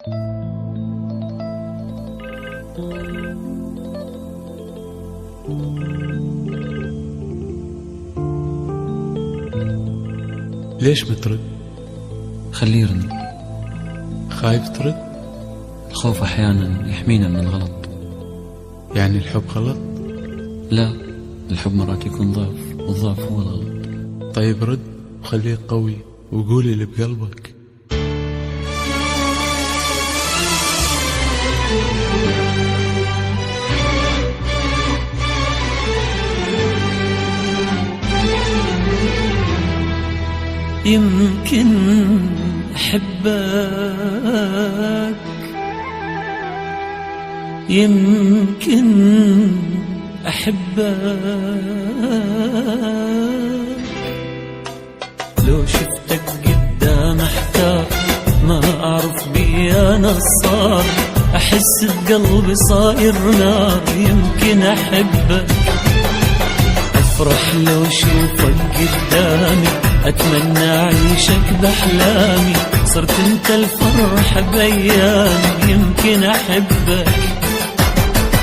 ليش بترد؟ خليه يرن. خايف ترد؟ الخوف أحيانا يحمينا من الغلط. يعني الحب غلط؟ لا، الحب مرات يكون ضعف، والضعف هو الغلط. طيب رد وخليك قوي وقولي اللي بقلبك. يمكن أحبك، يمكن أحبك، لو شفتك قدام أحتار، ما أعرف بي أنا الصار، أحس بقلبي صاير نار. يمكن أحبك، أفرح لو أشوفك قدامي، أتمنى أعيشك بأحلامي، صرت أنت الفرح بأيامي. يمكن أحبك،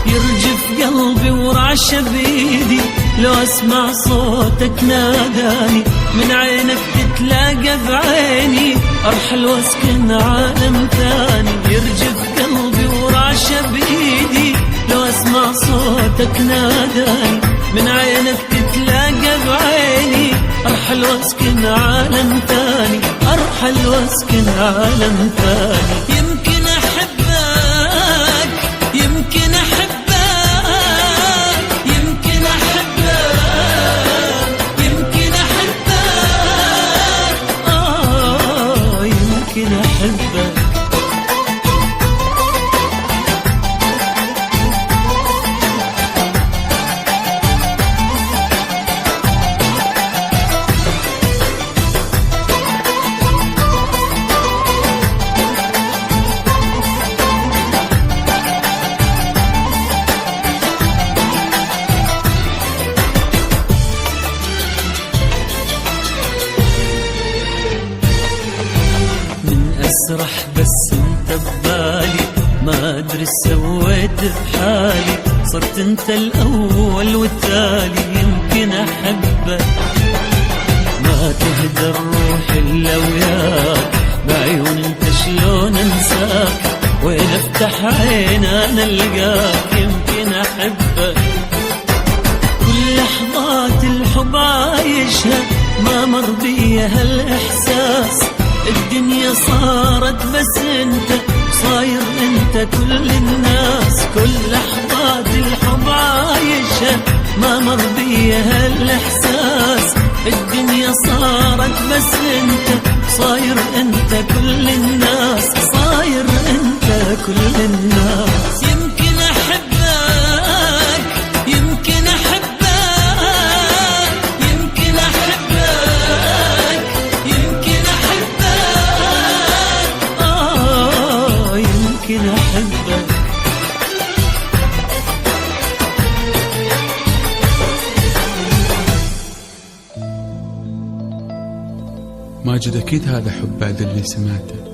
يرجف قلبي ورعش بيدي، لو أسمع صوتك ناداني، من عينك تتلاقى بعيني، أرحل واسكن عالم ثاني. يرجف قلبي ورعش بيدي، لو أسمع صوتك ناداني، من عينك تتلاقى بعيني، أرحل واسكن عالم ثاني، أرحل واسكن عالم ثاني. يمكن أحبك، يمكن أحبك، يمكن أحبك، يمكن أحبك، يمكن أحبك. أسرح بس انت ببالي، ما أدري سويت بحالي، صرت انت الأول والتالي. يمكن أحبك، ما تهدى الروح إلا وياك، بعيون انت شلون انساك، وين افتح عين أنا ألقاك. يمكن أحبك، كل لحظات الحب عايشها، ما مر بيها هالإحساس، الدنيا صارت بس انت، صاير انت كل الناس. كل لحظات الحب عايشها، ما مر بيها الاحساس، الدنيا صارت بس انت، صاير انت كل الناس، صاير انت كل الناس. يمكن احبك، يمكن احبك، يمكن احبك، يمكن احبك، يمكن احبك. ماجد أكيد هذا حب بعد اللي سمعته.